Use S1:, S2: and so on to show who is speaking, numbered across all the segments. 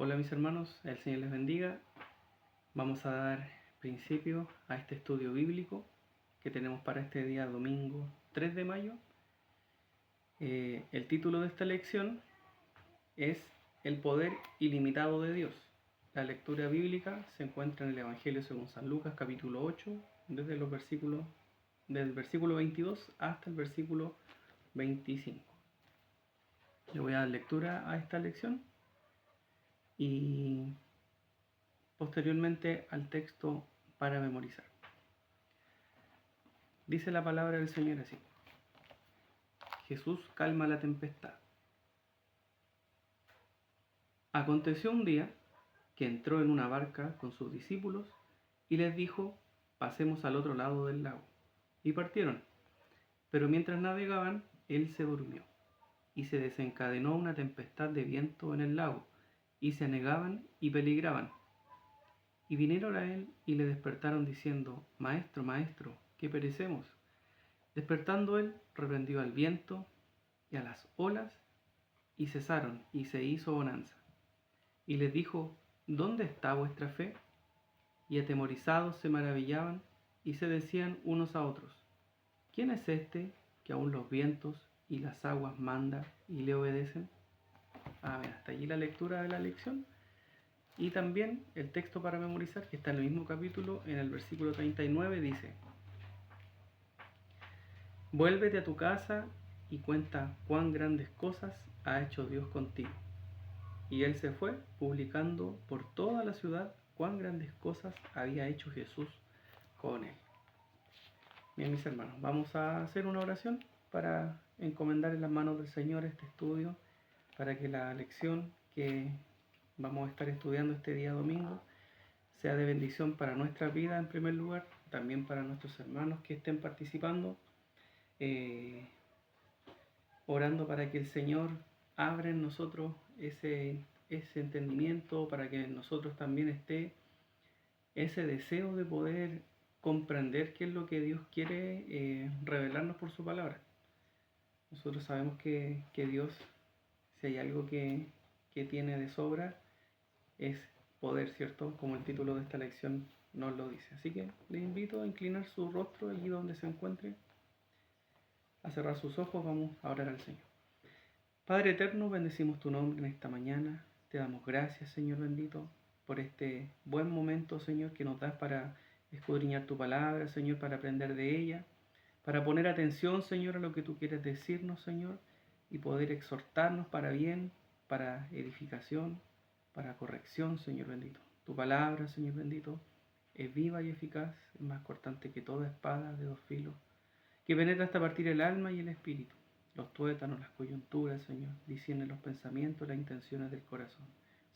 S1: Hola mis hermanos, el Señor les bendiga. Vamos a dar principio a este estudio bíblico que tenemos para este día domingo 3 de mayo. El título de esta lección es El poder ilimitado de Dios. La lectura bíblica se encuentra en el Evangelio según San Lucas capítulo 8, desde del versículo 22 hasta el versículo 25. Le voy a dar lectura a esta lección y posteriormente al texto para memorizar. Dice la palabra del Señor así: Jesús calma la tempestad. Aconteció un día que entró en una barca con sus discípulos y les dijo: pasemos al otro lado del lago. Y partieron. Pero mientras navegaban, él se durmió, y se desencadenó una tempestad de viento en el lago, y se anegaban y peligraban. Y vinieron a él y le despertaron diciendo: Maestro, maestro, que perecemos. Despertando él, reprendió al viento y a las olas, y cesaron, y se hizo bonanza. Y les dijo: ¿Dónde está vuestra fe? Y atemorizados se maravillaban, y se decían unos a otros: ¿Quién es este que aun los vientos y las aguas manda y le obedecen? Hasta allí la lectura de la lección. Y también el texto para memorizar, que está en el mismo capítulo, en el versículo 39, dice: Vuélvete a tu casa y cuenta cuán grandes cosas ha hecho Dios contigo. Y él se fue, publicando por toda la ciudad cuán grandes cosas había hecho Jesús con él. Bien, mis hermanos, vamos a hacer una oración para encomendar en las manos del Señor este estudio, para que la lección que vamos a estar estudiando este día domingo sea de bendición para nuestra vida en primer lugar, también para nuestros hermanos que estén participando, orando para que el Señor abra en nosotros ese entendimiento, para que en nosotros también esté ese deseo de poder comprender qué es lo que Dios quiere revelarnos por su palabra. Nosotros sabemos que Dios, si hay algo que tiene de sobra, es poder, ¿cierto? Como el título de esta lección nos lo dice. Así que le invito a inclinar su rostro allí donde se encuentre, a cerrar sus ojos. Vamos a orar al Señor. Padre eterno, bendecimos tu nombre en esta mañana. Te damos gracias, Señor bendito, por este buen momento, Señor, que nos das para escudriñar tu palabra, Señor, para aprender de ella, para poner atención, Señor, a lo que tú quieres decirnos, Señor, y poder exhortarnos para bien, para edificación, para corrección, Señor bendito. Tu palabra, Señor bendito, es viva y eficaz, es más cortante que toda espada de dos filos, que penetra hasta partir el alma y el espíritu, los tuétanos, las coyunturas, Señor, discierne los pensamientos, las intenciones del corazón.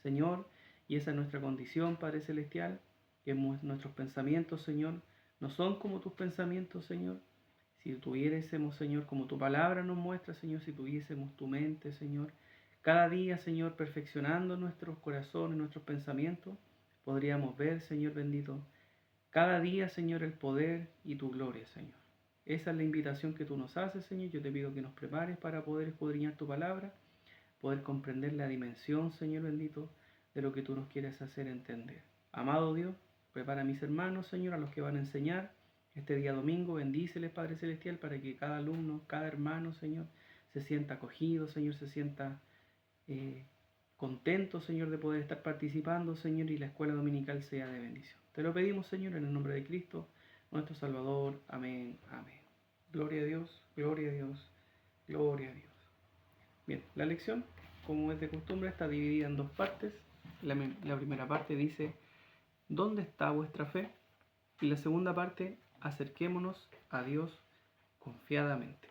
S1: Señor, y esa es nuestra condición, Padre Celestial, que nuestros pensamientos, Señor, no son como tus pensamientos, Señor. Si tuviésemos, Señor, como tu palabra nos muestra, Señor, si tuviésemos tu mente, Señor, cada día, Señor, perfeccionando nuestros corazones, nuestros pensamientos, podríamos ver, Señor bendito, cada día, Señor, el poder y tu gloria, Señor. Esa es la invitación que tú nos haces, Señor. Yo te pido que nos prepares para poder escudriñar tu palabra, poder comprender la dimensión, Señor bendito, de lo que tú nos quieres hacer entender. Amado Dios, prepara a mis hermanos, Señor, a los que van a enseñar este día domingo. Bendíceles, Padre Celestial, para que cada alumno, cada hermano, Señor, se sienta acogido, Señor, se sienta contento, Señor, de poder estar participando, Señor, y la escuela dominical sea de bendición. Te lo pedimos, Señor, en el nombre de Cristo, nuestro Salvador. Amén, amén. Gloria a Dios, gloria a Dios, gloria a Dios. Bien, la lección, como es de costumbre, está dividida en dos partes. La primera parte dice: ¿dónde está vuestra fe? Y la segunda parte: acerquémonos a Dios confiadamente.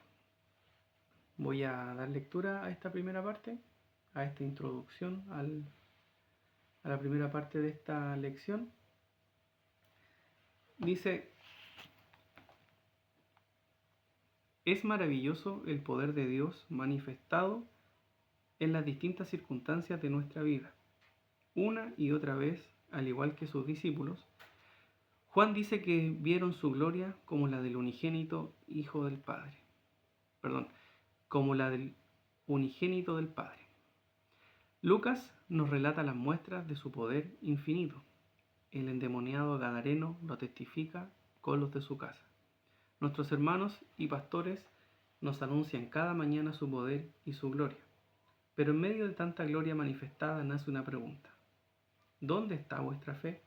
S1: Voy a dar lectura a esta primera parte, a esta introducción a la primera parte de esta lección. Dice: es maravilloso el poder de Dios manifestado en las distintas circunstancias de nuestra vida. Una y otra vez, al igual que sus discípulos, Juan dice que vieron su gloria como la del unigénito Hijo del Padre. Como la del unigénito del Padre. Lucas nos relata las muestras de su poder infinito. El endemoniado gadareno lo testifica con los de su casa. Nuestros hermanos y pastores nos anuncian cada mañana su poder y su gloria. Pero en medio de tanta gloria manifestada nace una pregunta. ¿Dónde está vuestra fe?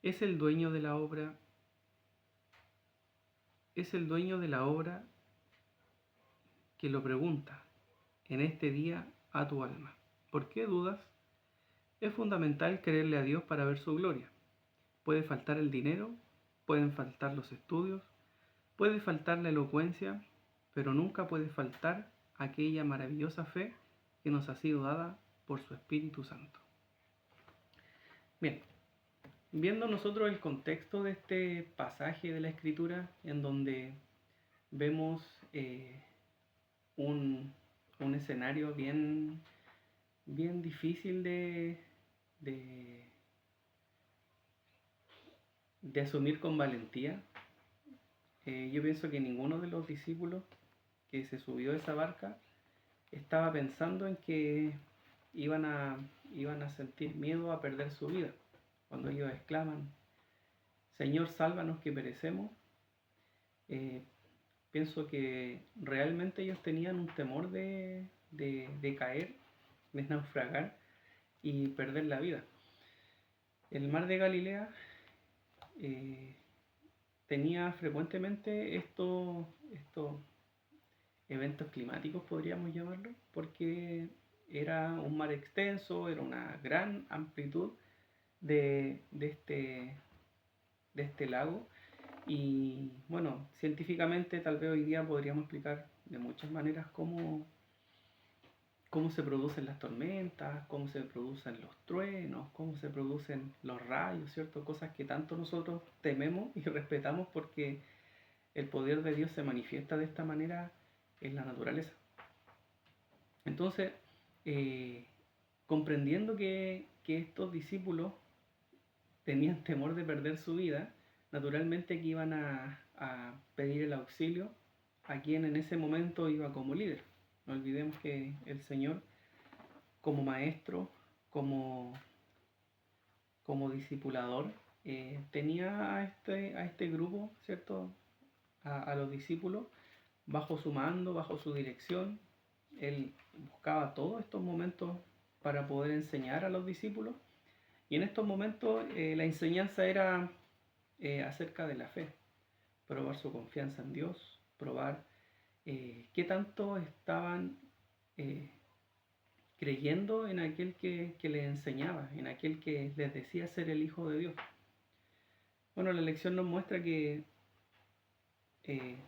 S1: ¿Es el dueño de la obra? ¿Es el dueño de la obra que lo pregunta en este día a tu alma? ¿Por qué dudas? Es fundamental creerle a Dios para ver su gloria. Puede faltar el dinero, pueden faltar los estudios, puede faltar la elocuencia, pero nunca puede faltar aquella maravillosa fe que nos ha sido dada por su Espíritu Santo. Bien, viendo nosotros el contexto de este pasaje de la Escritura, en donde vemos un escenario bien difícil de asumir con valentía. Yo pienso que ninguno de los discípulos que se subió a esa barca estaba pensando en que iban a sentir miedo a perder su vida. Cuando ellos exclaman, Señor, sálvanos que perecemos, pienso que realmente ellos tenían un temor de caer, de naufragar y perder la vida. El mar de Galilea tenía frecuentemente estos eventos climáticos, podríamos llamarlo, porque era un mar extenso, era una gran amplitud de este lago. Y bueno, científicamente tal vez hoy día podríamos explicar de muchas maneras cómo se producen las tormentas, cómo se producen los truenos, cómo se producen los rayos, ¿cierto? Cosas que tanto nosotros tememos y respetamos porque el poder de Dios se manifiesta de esta manera en la naturaleza. Entonces, comprendiendo que estos discípulos tenían temor de perder su vida, naturalmente que iban a pedir el auxilio a quien en ese momento iba como líder. No olvidemos que el Señor, como maestro, como discipulador, tenía a este grupo, ¿cierto? A los discípulos bajo su mando, bajo su dirección. Él buscaba todos estos momentos para poder enseñar a los discípulos. Y en estos momentos la enseñanza era acerca de la fe, probar su confianza en Dios, probar qué tanto estaban creyendo en aquel que les enseñaba, en aquel que les decía ser el Hijo de Dios. Bueno, la lección nos muestra que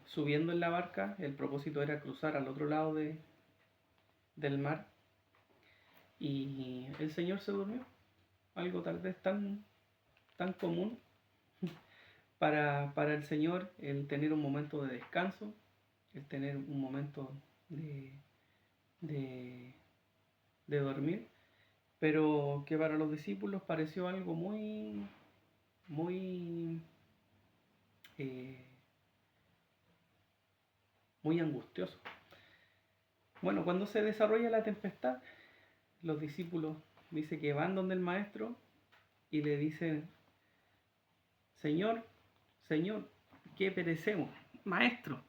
S1: subiendo en la barca, el propósito era cruzar al otro lado del mar, y el Señor se durmió, algo tal vez tan común para el Señor, el tener un momento de descanso, el tener un momento de dormir, pero que para los discípulos pareció algo muy eh, muy angustioso. Bueno, cuando se desarrolla la tempestad, los discípulos dice que van donde el maestro y le dicen, Señor, Señor, que perecemos, maestro,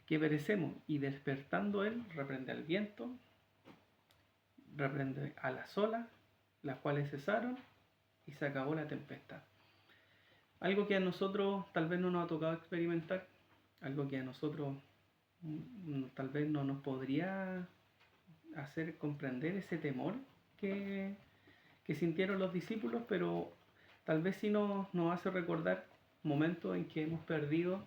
S1: que perecemos. Y despertando él, reprende al viento, reprende a las olas, las cuales cesaron y se acabó la tempestad. Algo que a nosotros tal vez no nos ha tocado experimentar, algo que a nosotros tal vez no nos podría hacer comprender ese temor que sintieron los discípulos, pero tal vez sí nos hace recordar momentos en que hemos perdido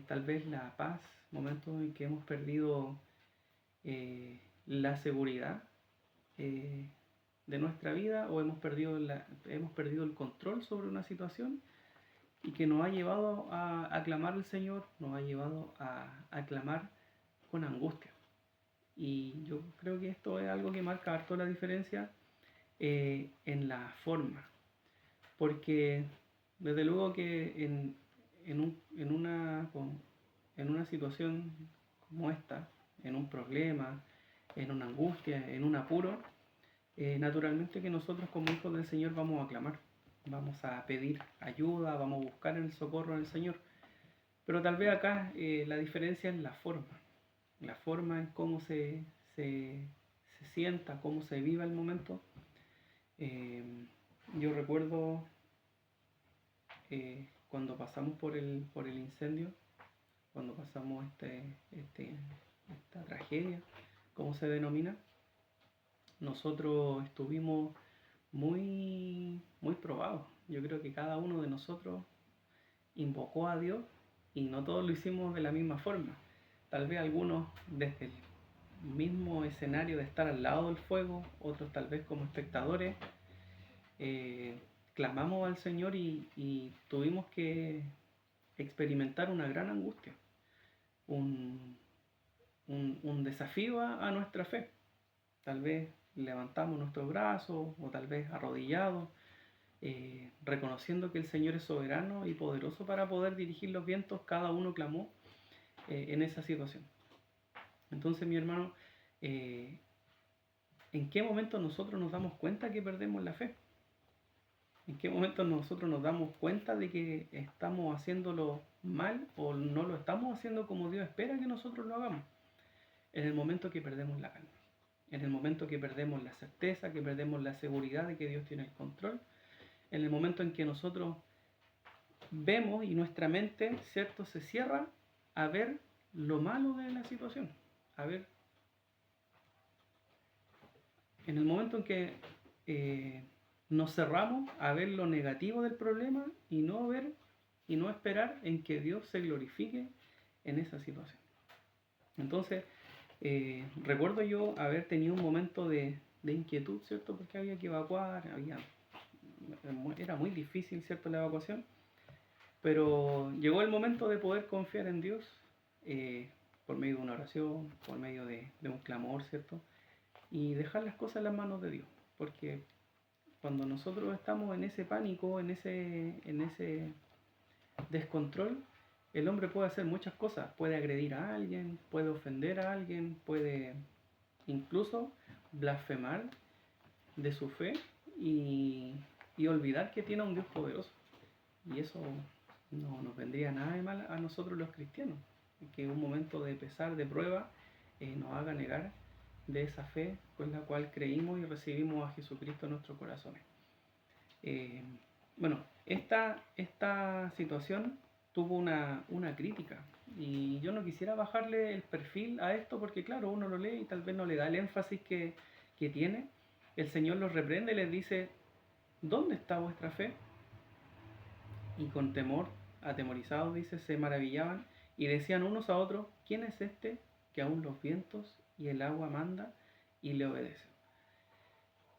S1: tal vez la paz, momentos en que hemos perdido la seguridad de nuestra vida, o hemos perdido el control sobre una situación, y que nos ha llevado a clamar al Señor, nos ha llevado a clamar con angustia. Y yo creo que esto es algo que marca harto la diferencia en la forma, porque desde luego que en una situación como esta, en un problema, en una angustia, en un apuro, naturalmente que nosotros como hijos del Señor vamos a clamar, vamos a pedir ayuda, vamos a buscar el socorro del Señor. Pero tal vez acá la diferencia es la forma en cómo se sienta, cómo se viva el momento. Eh, yo recuerdo cuando pasamos por el incendio, cuando pasamos esta tragedia, como se denomina, nosotros estuvimos muy probados. Yo creo que cada uno de nosotros invocó a Dios y no todos lo hicimos de la misma forma. Tal vez algunos desde el mismo escenario de estar al lado del fuego, otros tal vez como espectadores, eh, clamamos al Señor y tuvimos que experimentar una gran angustia, un, un desafío a nuestra fe. Tal vez levantamos nuestros brazos o tal vez arrodillados, reconociendo que el Señor es soberano y poderoso para poder dirigir los vientos, cada uno clamó en esa situación. Entonces, mi hermano, ¿en qué momento nosotros nos damos cuenta que perdemos la fe? ¿En qué momento nosotros nos damos cuenta de que estamos haciéndolo mal o no lo estamos haciendo como Dios espera que nosotros lo hagamos? En el momento que perdemos la calma, en el momento que perdemos la certeza, que perdemos la seguridad de que Dios tiene el control, en el momento en que nosotros vemos y nuestra mente, ¿cierto?, se cierra a ver lo malo de la situación, a ver, en el momento en que nos cerramos a ver lo negativo del problema y no ver y no esperar en que Dios se glorifique en esa situación. Entonces, recuerdo yo haber tenido un momento de inquietud, ¿cierto? Porque había que evacuar, era muy difícil, ¿cierto?, la evacuación, pero llegó el momento de poder confiar en Dios por medio de una oración, por medio de un clamor, ¿cierto? Y dejar las cosas en las manos de Dios, porque cuando nosotros estamos en ese pánico, en ese descontrol, el hombre puede hacer muchas cosas, puede agredir a alguien, puede ofender a alguien, puede incluso blasfemar de su fe y, y olvidar que tiene a un Dios poderoso. Y eso no nos vendría nada de mal a nosotros los cristianos, que un momento de pesar, de prueba, nos haga negar de esa fe con la cual creímos y recibimos a Jesucristo en nuestros corazones. Eh, bueno, esta situación tuvo una crítica y yo no quisiera bajarle el perfil a esto porque claro, uno lo lee y tal vez no le da el énfasis que tiene. El Señor los reprende y les dice, ¿dónde está vuestra fe? Y con temor, atemorizados, dice, se maravillaban y decían unos a otros, ¿quién es este que aún los vientos y el agua manda y le obedece?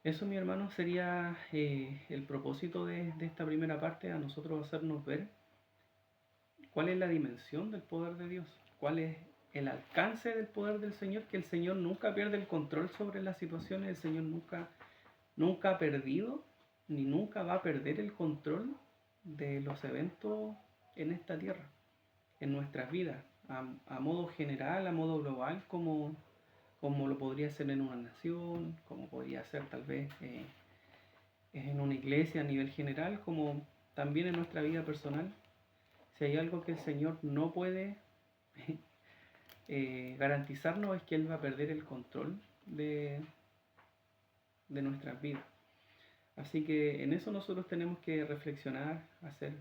S1: Eso, mi hermano, sería el propósito de esta primera parte, a nosotros hacernos ver cuál es la dimensión del poder de Dios, cuál es el alcance del poder del Señor, que el Señor nunca pierde el control sobre las situaciones, el Señor nunca ha perdido ni nunca va a perder el control de los eventos en esta tierra, en nuestras vidas, a modo general, a modo global, como lo podría ser en una nación, como podría ser tal vez en una iglesia a nivel general, como también en nuestra vida personal. Si hay algo que el Señor no puede garantizarnos es que Él va a perder el control de nuestras vidas. Así que en eso nosotros tenemos que reflexionar, hacer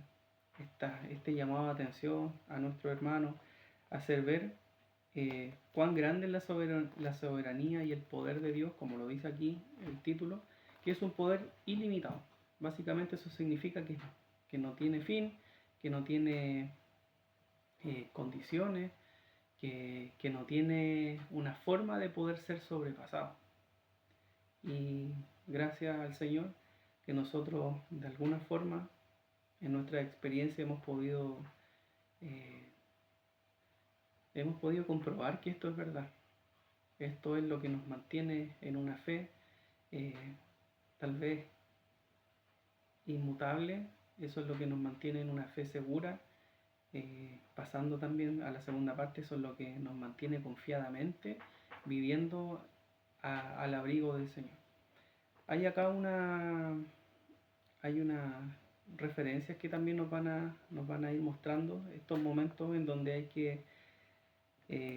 S1: este llamado de atención a nuestro hermano, hacer ver cuán grande es la soberanía y el poder de Dios, como lo dice aquí el título, que es un poder ilimitado. Básicamente eso significa que no tiene fin, que no tiene condiciones, que no tiene una forma de poder ser sobrepasado. Y gracias al Señor que nosotros de alguna forma en nuestra experiencia eh, hemos podido comprobar que esto es verdad. Esto es lo que nos mantiene en una fe eh, tal vez inmutable, eso es lo que nos mantiene en una fe segura. Pasando también a la segunda parte, eso es lo que nos mantiene confiadamente viviendo al abrigo del Señor. Hay acá hay unas referencias que también nos van a ir mostrando estos momentos en donde hay que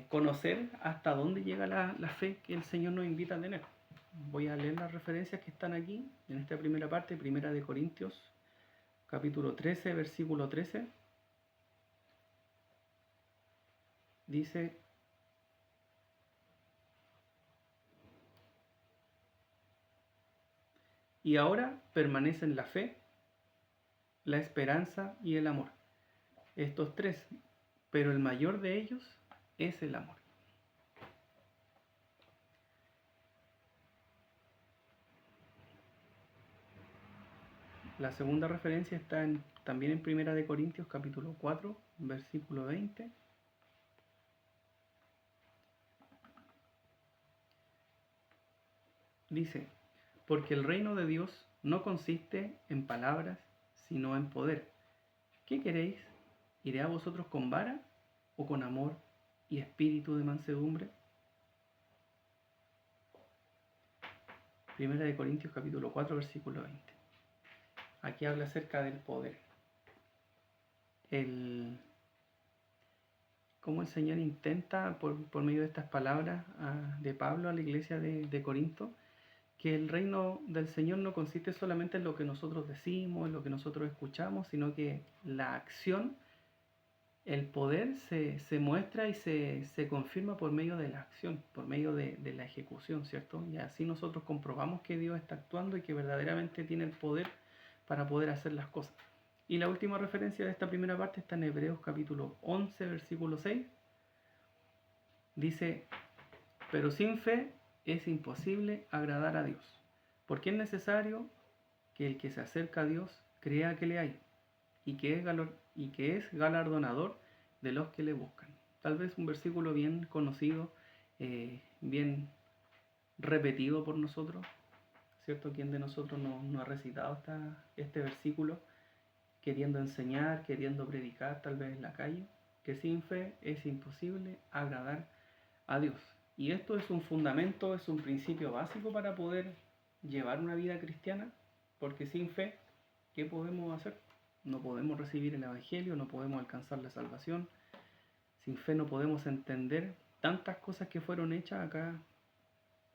S1: conocer hasta dónde llega la fe que el Señor nos invita a tener. Voy a leer las referencias que están aquí en esta primera parte, primera de Corintios, capítulo 13, versículo 13. Dice: y ahora permanecen la fe, la esperanza y el amor. Estos tres, pero el mayor de ellos es el amor. La segunda referencia está también en primera de Corintios capítulo 4, versículo 20. Dice: porque el reino de Dios no consiste en palabras, sino en poder. ¿Qué queréis? ¿Iré a vosotros con vara o con amor y espíritu de mansedumbre? Primera de Corintios capítulo 4, versículo 20. Aquí habla acerca del poder. Cómo el Señor intenta, por medio de estas palabras de Pablo a la iglesia de Corinto, que el reino del Señor no consiste solamente en lo que nosotros decimos, en lo que nosotros escuchamos, sino que la acción, el poder se muestra y se confirma por medio de la acción, por medio de la ejecución, ¿cierto? Y así nosotros comprobamos que Dios está actuando y que verdaderamente tiene el poder para poder hacer las cosas. Y la última referencia de esta primera parte está en Hebreos capítulo 11, versículo 6. Dice: pero sin fe es imposible agradar a Dios, porque es necesario que el que se acerca a Dios crea que le hay y que es galardonador de los que le buscan. Tal vez un versículo bien conocido, bien repetido por nosotros, ¿cierto? ¿Quién de nosotros no ha recitado este versículo queriendo enseñar, queriendo predicar tal vez en la calle? Que sin fe es imposible agradar a Dios. Y esto es un fundamento, es un principio básico para poder llevar una vida cristiana, porque sin fe, ¿qué podemos hacer? No podemos recibir el Evangelio, no podemos alcanzar la salvación. Sin fe no podemos entender tantas cosas que fueron hechas acá.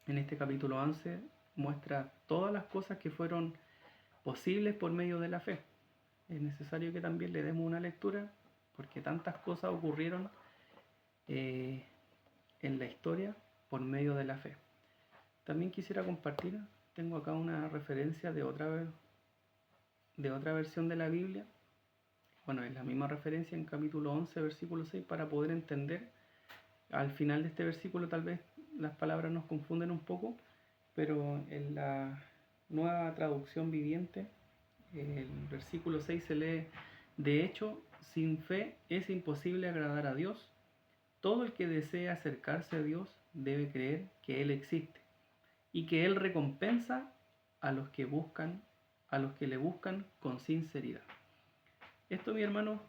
S1: En este capítulo 11 muestra todas las cosas que fueron posibles por medio de la fe. Es necesario que también le demos una lectura, porque tantas cosas ocurrieron en la historia por medio de la fe. También quisiera compartir, tengo acá una referencia de otra versión de la Biblia. Bueno, es la misma referencia en capítulo 11, versículo 6, para poder entender. Al final de este versículo tal vez las palabras nos confunden un poco, pero en la nueva traducción viviente, el versículo 6 se lee: de hecho, sin fe es imposible agradar a Dios. Todo el que desea acercarse a Dios debe creer que Él existe y que Él recompensa a los que le buscan con sinceridad. Esto, mi hermano,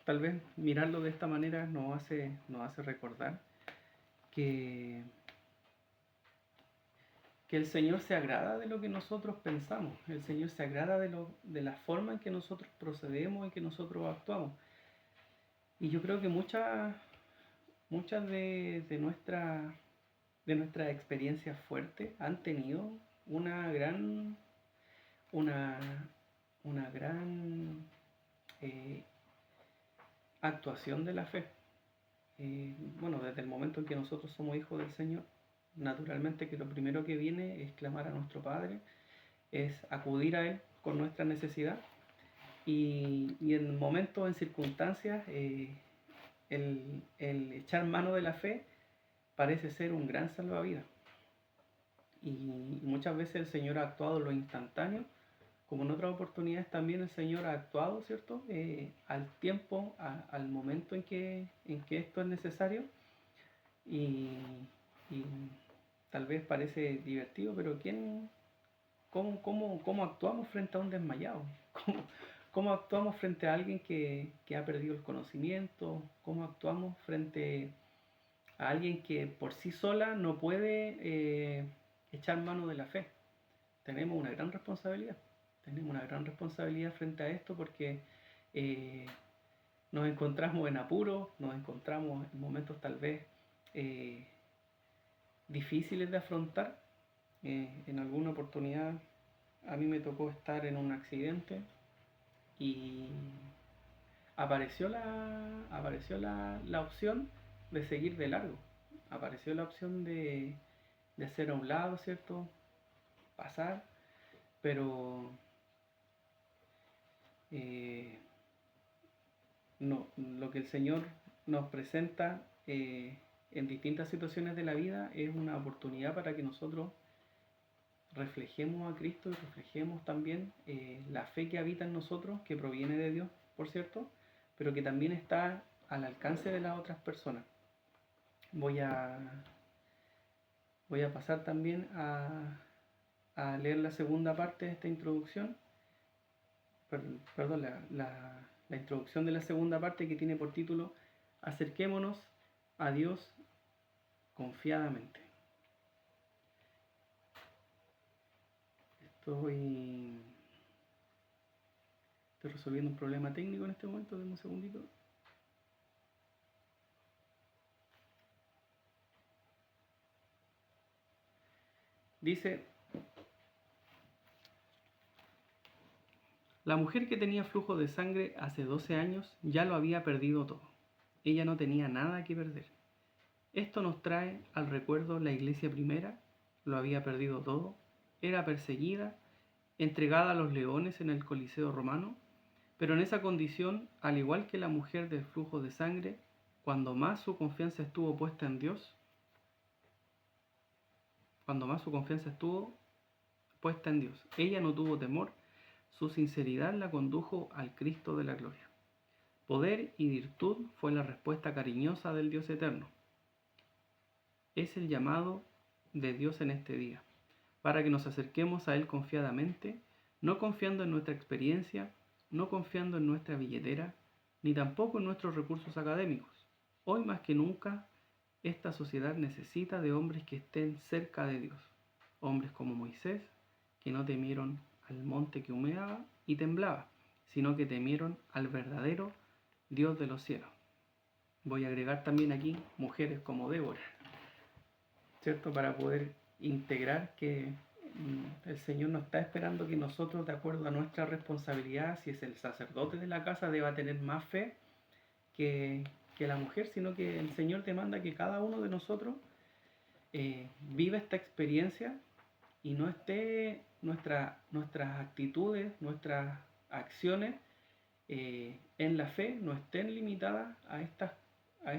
S1: tal vez mirarlo de esta manera nos hace recordar que, que el Señor se agrada de lo que nosotros pensamos, el Señor se agrada de la forma en que nosotros procedemos y que nosotros actuamos. Y yo creo que muchas de nuestras experiencias fuertes han tenido una gran, una, una gran actuación de la fe. Bueno, desde el momento en que nosotros somos hijos del Señor, naturalmente que lo primero que viene es clamar a nuestro Padre, es acudir a Él con nuestra necesidad, y en momentos, en circunstancias, el echar mano de la fe parece ser un gran salvavidas. Y muchas veces el Señor ha actuado en lo instantáneo, como en otras oportunidades también el Señor ha actuado, ¿cierto? Al tiempo, al momento en que esto es necesario. Y, y tal vez parece divertido, pero cómo actuamos frente a un desmayado? ¿Cómo actuamos frente a alguien que ha perdido el conocimiento? ¿Cómo actuamos frente a alguien que por sí sola no puede echar mano de la fe. Tenemos una gran responsabilidad. Tenemos una gran responsabilidad frente a esto porque eh, nos encontramos en apuros, nos encontramos en momentos tal vez eh, difíciles de afrontar. En alguna oportunidad a mí me tocó estar en un accidente y apareció la opción de seguir de largo. Apareció la opción de hacer a un lado, ¿cierto? Pasar, pero eh, no, lo que el Señor nos presenta en distintas situaciones de la vida es una oportunidad para que nosotros reflejemos a Cristo y reflejemos también la fe que habita en nosotros, que proviene de Dios, por cierto, pero que también está al alcance de las otras personas. Voy a, voy a pasar también a leer la segunda parte de esta introducción, perdón, la introducción de la segunda parte que tiene por título Acerquémonos a Dios confiadamente. Estoy resolviendo un problema técnico en este momento, denme un segundito. Dice, la mujer que tenía flujo de sangre hace 12 años ya lo había perdido todo. Ella no tenía nada que perder. Esto nos trae al recuerdo la iglesia primera, lo había perdido todo, era perseguida, entregada a los leones en el Coliseo romano, pero en esa condición, al igual que la mujer del flujo de sangre, cuando más su confianza estuvo puesta en Dios, cuando más su confianza estuvo puesta en Dios, ella no tuvo temor, su sinceridad la condujo al Cristo de la gloria. Poder y virtud fue la respuesta cariñosa del Dios eterno. Es el llamado de Dios en este día, para que nos acerquemos a Él confiadamente, no confiando en nuestra experiencia, no confiando en nuestra billetera, ni tampoco en nuestros recursos académicos. Hoy más que nunca, esta sociedad necesita de hombres que estén cerca de Dios, hombres como Moisés, que no temieron al monte que humeaba y temblaba, sino que temieron al verdadero Dios de los cielos. Voy a agregar también aquí mujeres como Débora, ¿cierto? Para poder integrar que el Señor no está esperando que nosotros, de acuerdo a nuestra responsabilidad, si es el sacerdote de la casa, deba tener más fe que, que la mujer, sino que el Señor demanda que cada uno de nosotros viva esta experiencia y no esté nuestras actitudes, nuestras acciones en la fe no estén limitadas a estas a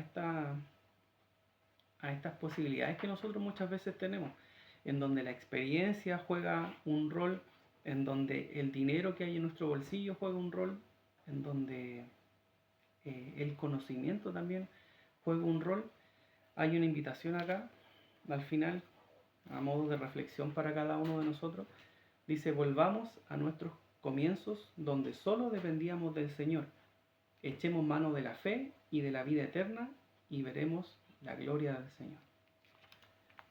S1: estas posibilidades que nosotros muchas veces tenemos, en donde la experiencia juega un rol, en donde el dinero que hay en nuestro bolsillo juega un rol, en donde el conocimiento también juega un rol. Hay una invitación acá, al final, a modo de reflexión para cada uno de nosotros. Dice, volvamos a nuestros comienzos donde solo dependíamos del Señor. Echemos mano de la fe y de la vida eterna y veremos la gloria del Señor.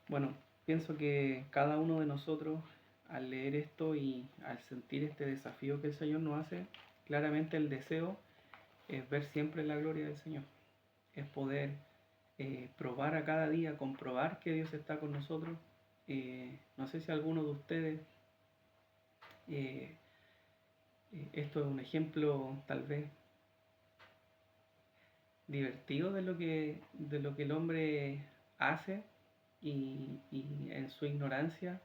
S1: Bueno, pienso que cada uno de nosotros al leer esto y al sentir este desafío que el Señor nos hace, claramente el deseo es ver siempre la gloria del Señor, es poder probar a cada día, comprobar que Dios está con nosotros. No sé si alguno de ustedes, eh, esto es un ejemplo tal vez divertido de lo que el hombre hace y en su ignorancia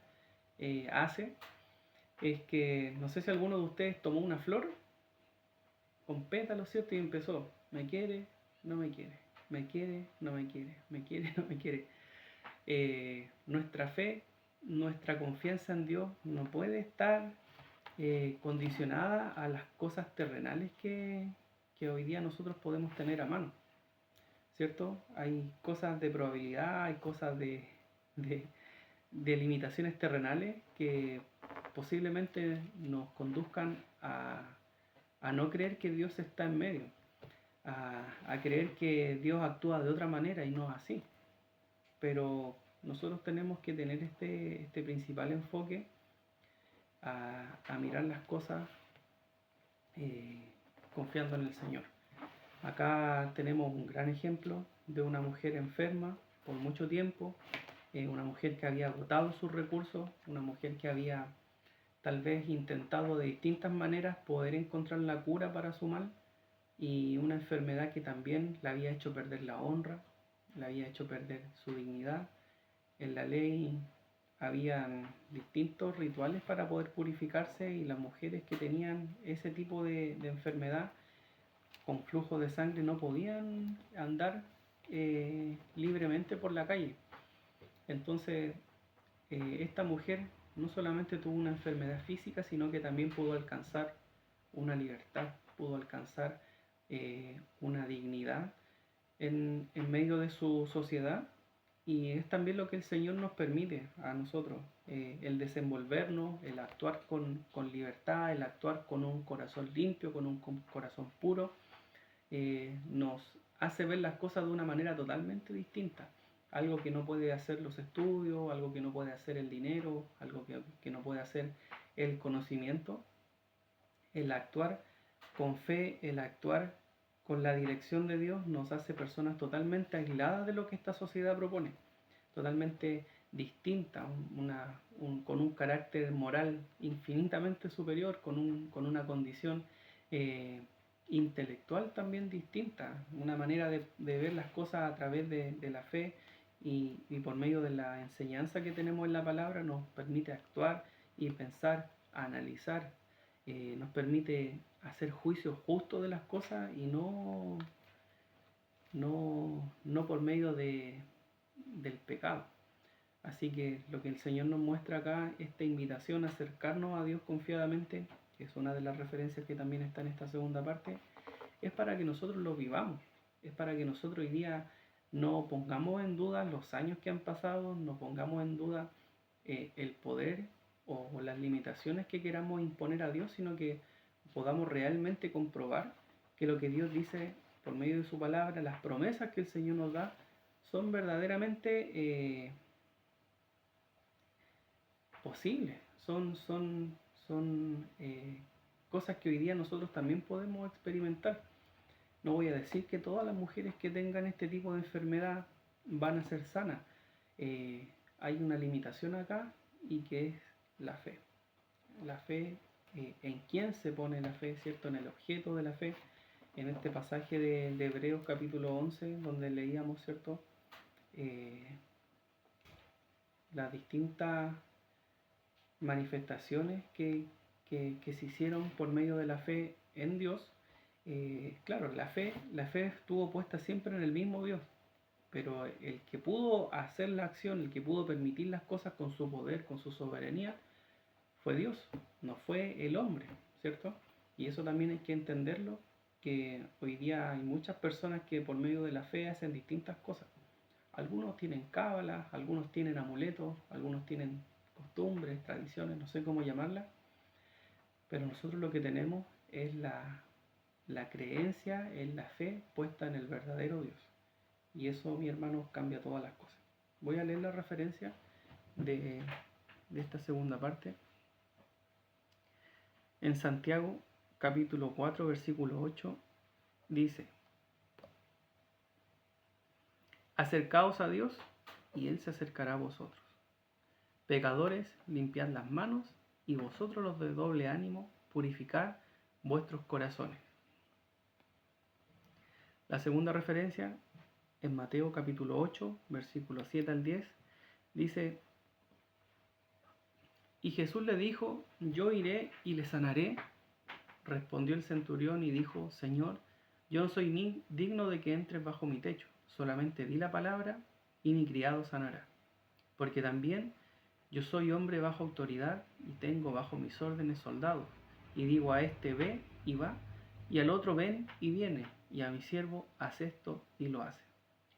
S1: hace, es que no sé si alguno de ustedes tomó una flor con pétalos, ¿cierto? Y empezó, me quiere, no me quiere, me quiere, no me quiere, me quiere, no me quiere. Nuestra fe, nuestra confianza en Dios no puede estar condicionada a las cosas terrenales que hoy día nosotros podemos tener a mano, ¿cierto? Hay cosas de probabilidad, hay cosas de limitaciones terrenales que posiblemente nos conduzcan a no creer que Dios está en medio, a creer que Dios actúa de otra manera y no así. pero nosotros tenemos que tener este principal enfoque a mirar las cosas eh, confiando en el Señor. Acá tenemos un gran ejemplo de una mujer enferma por mucho tiempo, una mujer que había agotado sus recursos, una mujer que había tal vez intentado de distintas maneras poder encontrar la cura para su mal, y una enfermedad que también le había hecho perder la honra, le había hecho perder su dignidad. En la ley habían distintos rituales para poder purificarse, y las mujeres que tenían ese tipo de enfermedad con flujo de sangre no podían andar libremente por la calle. Entonces, esta mujer no solamente tuvo una enfermedad física, sino que también pudo alcanzar una libertad, pudo alcanzar una dignidad en medio de su sociedad. Y es también lo que el Señor nos permite a nosotros, el desenvolvernos, el actuar con libertad, el actuar con un corazón limpio, con un corazón puro, nos hace ver las cosas de una manera totalmente distinta. Algo que no puede hacer los estudios, algo que no puede hacer el dinero, algo que no puede hacer el conocimiento. El actuar con fe, el actuar con la dirección de Dios nos hace personas totalmente aisladas de lo que esta sociedad propone, totalmente distinta, con un carácter moral infinitamente superior, con una condición eh, intelectual también distinta, una manera de ver las cosas a través de la fe, y por medio de la enseñanza que tenemos en la palabra nos permite actuar y pensar, analizar, nos permite hacer juicios justos de las cosas, y no por medio del pecado. Así que lo que el Señor nos muestra acá, esta invitación a acercarnos a Dios confiadamente, que es una de las referencias que también está en esta segunda parte, es para que nosotros lo vivamos, es para que nosotros hoy día no pongamos en duda los años que han pasado, no pongamos en duda el poder o las limitaciones que queramos imponer a Dios, sino que podamos realmente comprobar que lo que Dios dice por medio de su palabra, las promesas que el Señor nos da, son verdaderamente posibles, son cosas que hoy día nosotros también podemos experimentar. No voy a decir que todas las mujeres que tengan este tipo de enfermedad van a ser sanas. Hay una limitación acá, y que es la fe. La fe, en quién se pone la fe, ¿cierto? En el objeto de la fe. En este pasaje de Hebreos capítulo 11, donde leíamos, ¿cierto? Las distintas manifestaciones que se hicieron por medio de la fe en Dios. Claro, la fe estuvo puesta siempre en el mismo Dios, pero el que pudo hacer la acción, el que pudo permitir las cosas con su poder, con su soberanía, fue Dios, no fue el hombre, ¿cierto? Y eso también hay que entenderlo, que hoy día hay muchas personas que por medio de la fe hacen distintas cosas. Algunos tienen cábalas, algunos tienen amuletos, algunos tienen costumbres, tradiciones, no sé cómo llamarlas, pero nosotros lo que tenemos es la creencia, en la fe puesta en el verdadero Dios. Y eso, mi hermano, cambia todas las cosas. Voy a leer la referencia de esta segunda parte. En Santiago, capítulo 4, versículo 8, dice: acercaos a Dios, y Él se acercará a vosotros. Pecadores, limpiad las manos, y vosotros los de doble ánimo, purificad vuestros corazones. La segunda referencia, en Mateo capítulo 8, versículos 7 al 10, dice: y Jesús le dijo: yo iré y le sanaré. Respondió el centurión y dijo: Señor, yo no soy ni digno de que entres bajo mi techo, solamente di la palabra y mi criado sanará. Porque también yo soy hombre bajo autoridad y tengo bajo mis órdenes soldados, y digo a este: ve y va, y al otro: ven y viene, y a mi siervo: haz esto, y lo hace.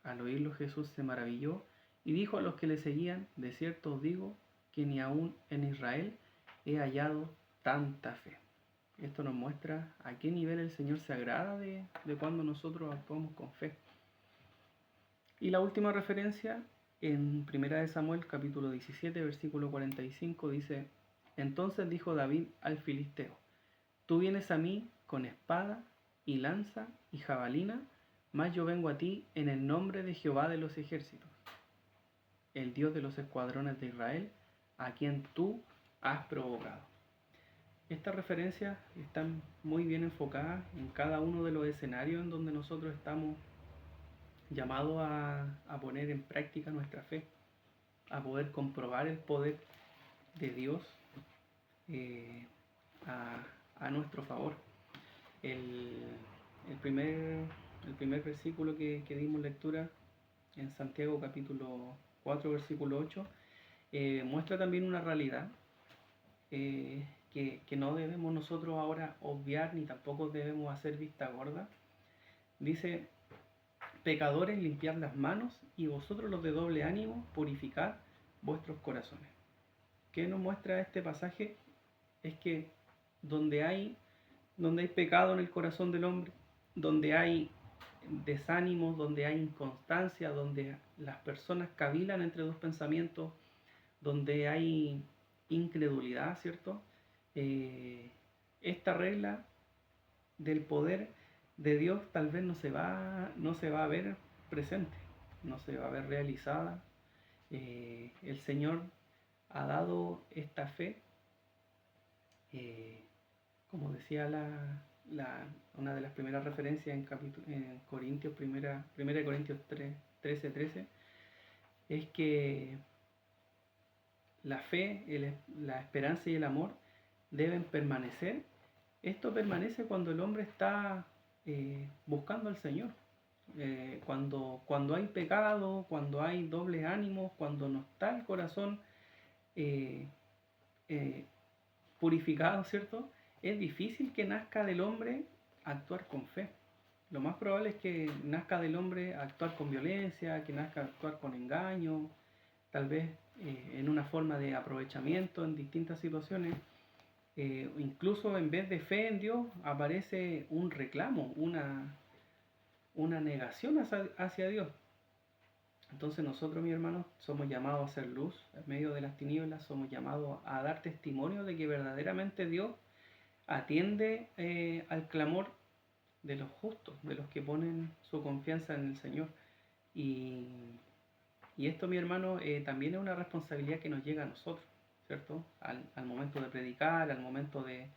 S1: Al oírlo Jesús se maravilló y dijo a los que le seguían: de cierto os digo que ni aun en Israel he hallado tanta fe. Esto nos muestra a qué nivel el Señor se agrada de cuando nosotros actuamos con fe. Y la última referencia En 1 Samuel capítulo 17, versículo 45 dice: Entonces dijo David al filisteo: Tú vienes a mí con espada y lanza y jabalina, mas yo vengo a ti en el nombre de Jehová de los ejércitos, el Dios de los escuadrones de Israel, a quien tú has provocado. Estas referencias están muy bien enfocadas en cada uno de los escenarios en donde nosotros estamos llamados a poner en práctica nuestra fe, a poder comprobar el poder de Dios eh, a nuestro favor. El, el, primer, el primer versículo que dimos lectura en Santiago capítulo 4 versículo 8 muestra también una realidad que no debemos nosotros ahora obviar ni tampoco debemos hacer vista gorda. Dice: Pecadores, limpiad las manos, y vosotros los de doble ánimo, purificad vuestros corazones. ¿Qué nos muestra este pasaje? Es que donde hay pecado en el corazón del hombre, donde hay desánimo, donde hay inconstancia, donde las personas cavilan entre dos pensamientos, donde hay incredulidad, ¿cierto? Esta regla del poder de Dios tal vez no se va a ver presente, no se va a ver realizada. El Señor ha dado esta fe, como decía una de las primeras referencias en Corintios, primera de Corintios 13, es que la fe, la esperanza y el amor deben permanecer. Esto permanece cuando el hombre está buscando al Señor. Cuando hay pecado, cuando hay doble ánimo, cuando no está el corazón eh, eh, purificado, ¿cierto? Es difícil que nazca del hombre actuar con fe. Lo más probable es que nazca del hombre actuar con violencia, que nazca actuar con engaño, tal vez en una forma de aprovechamiento en distintas situaciones. Incluso en vez de fe en Dios aparece un reclamo, una negación hacia Dios. Entonces nosotros, mis hermanos, somos llamados a hacer luz en medio de las tinieblas, somos llamados a dar testimonio de que verdaderamente Dios atiende al clamor de los justos, de los que ponen su confianza en el Señor. Y, y esto, mi hermano, también es una responsabilidad que nos llega a nosotros, ¿cierto? Al momento de predicar, al momento de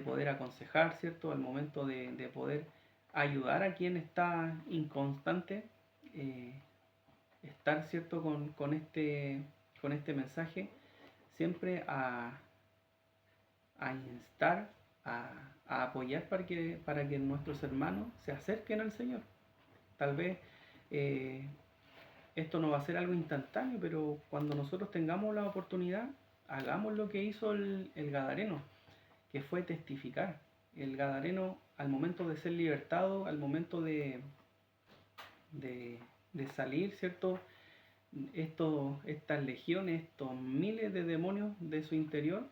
S1: poder aconsejar, ¿cierto? Al momento de poder ayudar a quien está inconstante, estar, ¿cierto? Con este mensaje, siempre a instar, a apoyar para que nuestros hermanos se acerquen al Señor. Tal vez eh, esto no va a ser algo instantáneo, pero cuando nosotros tengamos la oportunidad, hagamos lo que hizo el Gadareno, que fue testificar. El Gadareno, al momento de ser libertado, al momento de salir, ¿cierto? Estas legiones, estos miles de demonios de su interior,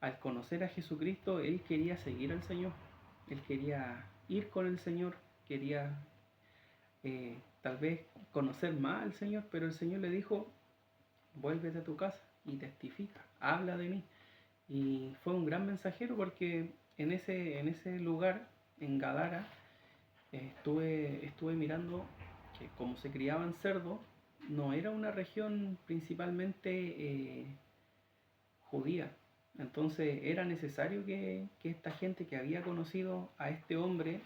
S1: al conocer a Jesucristo, él quería seguir al Señor, él quería ir con el Señor, quería tal vez conocer más al Señor, pero el Señor le dijo: vuélvete a tu casa y testifica, habla de mí. Y fue un gran mensajero, porque en ese lugar, en Gadara, estuve mirando que como se criaban cerdos, no era una región principalmente judía. Entonces era necesario que esta gente que había conocido a este hombre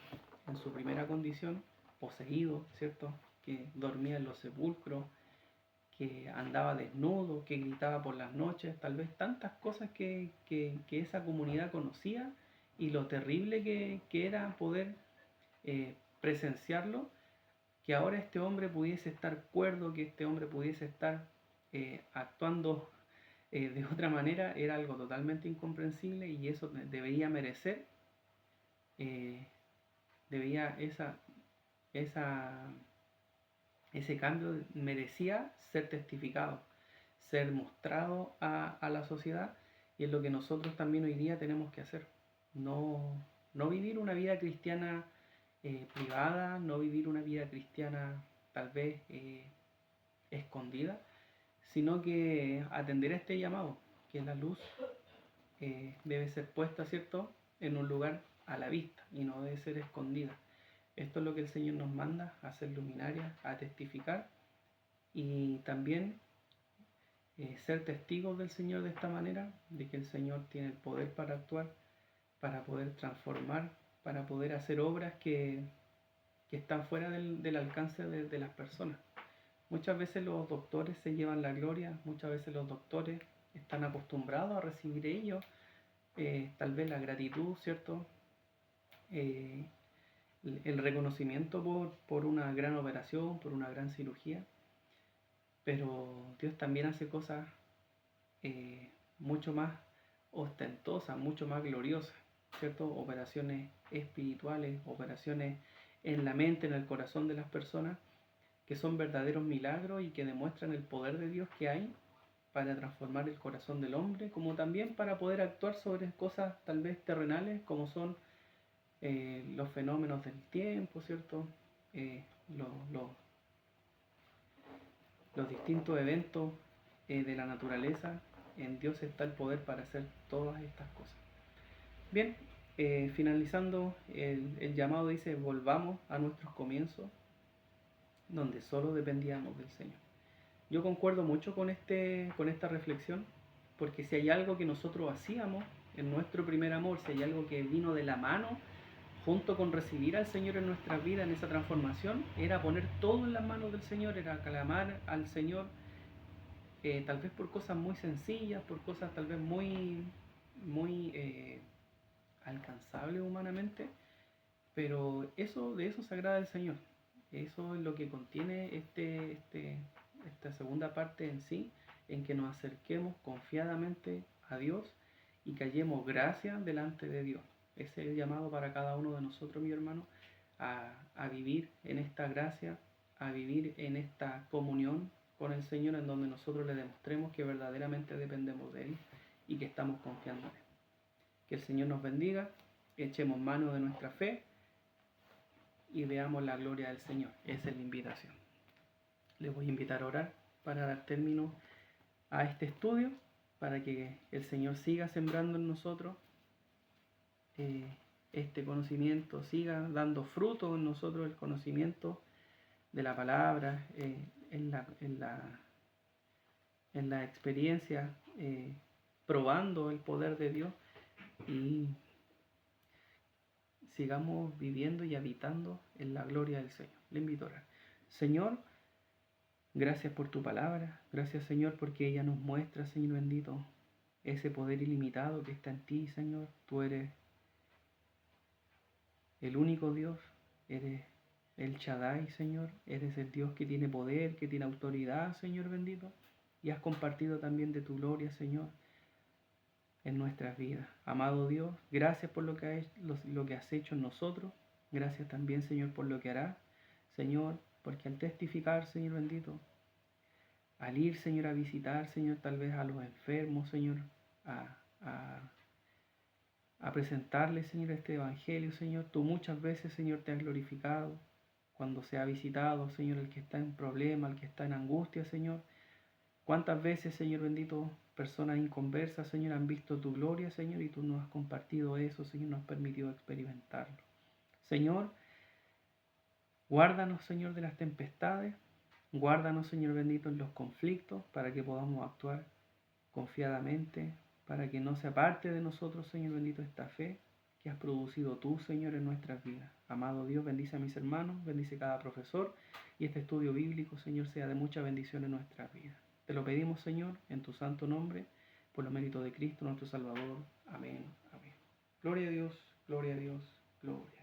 S1: en su primera condición, poseído, ¿cierto? Que dormía en los sepulcros, que andaba desnudo, que gritaba por las noches, tal vez tantas cosas que esa comunidad conocía, y lo terrible que era poder presenciarlo, que ahora este hombre pudiese estar cuerdo, que este hombre pudiese estar actuando de otra manera, era algo totalmente incomprensible, y eso debería merecer, eh, debía esa, ese cambio merecía ser testificado, ser mostrado a la sociedad, y es lo que nosotros también hoy día tenemos que hacer. No vivir una vida cristiana privada, no vivir una vida cristiana tal vez escondida, sino que atender a este llamado, que la luz debe ser puesta, ¿cierto?, en un lugar a la vista y no debe ser escondida. Esto es lo que el Señor nos manda, a ser luminarias, a testificar y también ser testigos del Señor de esta manera, de que el Señor tiene el poder para actuar, para poder transformar, para poder hacer obras que están fuera del alcance de las personas. Muchas veces los doctores se llevan la gloria, muchas veces los doctores están acostumbrados a recibir ellos, tal vez la gratitud, ¿cierto? El reconocimiento por una gran operación, por una gran cirugía, pero Dios también hace cosas mucho más ostentosas, mucho más gloriosas, ¿cierto? Operaciones espirituales, operaciones en la mente, en el corazón de las personas, que son verdaderos milagros y que demuestran el poder de Dios que hay para transformar el corazón del hombre, como también para poder actuar sobre cosas tal vez terrenales, como son los fenómenos del tiempo, ¿cierto? Eh, lo- lo- los distintos eventos de la naturaleza. En Dios está el poder para hacer todas estas cosas. Bien, finalizando, el llamado dice: volvamos a nuestros comienzos, donde solo dependíamos del Señor. Yo concuerdo mucho con esta reflexión, porque si hay algo que nosotros hacíamos en nuestro primer amor, si hay algo que vino de la mano junto con recibir al Señor en nuestras vidas, en esa transformación, era poner todo en las manos del Señor, era clamar al Señor, tal vez por cosas muy sencillas, por cosas tal vez muy alcanzables humanamente, pero de eso se agrada el Señor. Eso es lo que contiene esta segunda parte en sí, en que nos acerquemos confiadamente a Dios y que hallemos gracia delante de Dios. Ese es el llamado para cada uno de nosotros, mi hermano, a vivir en esta gracia, a vivir en esta comunión con el Señor, en donde nosotros le demostremos que verdaderamente dependemos de Él y que estamos confiando en Él. Que el Señor nos bendiga, echemos mano de nuestra fe y veamos la gloria del Señor. Esa es la invitación. Les voy a invitar a orar para dar término a este estudio, para que el Señor siga sembrando en nosotros este conocimiento, siga dando fruto en nosotros el conocimiento de la palabra, en la experiencia, probando el poder de Dios, y sigamos viviendo y habitando en la gloria del Señor. Le invito a orar. Señor, gracias por tu palabra, gracias, Señor, porque ella nos muestra, Señor bendito, ese poder ilimitado que está en ti, Señor. Tú eres el único Dios, eres el Shaddai, Señor, eres el Dios que tiene poder, que tiene autoridad, Señor bendito, y has compartido también de tu gloria, Señor, en nuestras vidas. Amado Dios, gracias por lo que has hecho en nosotros, gracias también, Señor, por lo que harás, Señor, porque al testificar, Señor bendito, al ir, Señor, a visitar, Señor, tal vez a los enfermos, Señor, a, a, a presentarles, Señor, este Evangelio, Señor, tú muchas veces, Señor, te has glorificado cuando se ha visitado, Señor, el que está en problema, el que está en angustia, Señor. ¿Cuántas veces, Señor bendito, personas inconversas, Señor, han visto tu gloria, Señor, y tú nos has compartido eso, Señor, nos has permitido experimentarlo? Señor, guárdanos, Señor, de las tempestades, guárdanos, Señor bendito, en los conflictos, para que podamos actuar confiadamente, para que no se aparte de nosotros, Señor bendito, esta fe que has producido tú, Señor, en nuestras vidas. Amado Dios, bendice a mis hermanos, bendice a cada profesor, y este estudio bíblico, Señor, sea de mucha bendición en nuestras vidas. Te lo pedimos, Señor, en tu santo nombre, por los méritos de Cristo, nuestro Salvador. Amén. Amén. Gloria a Dios, gloria a Dios, gloria.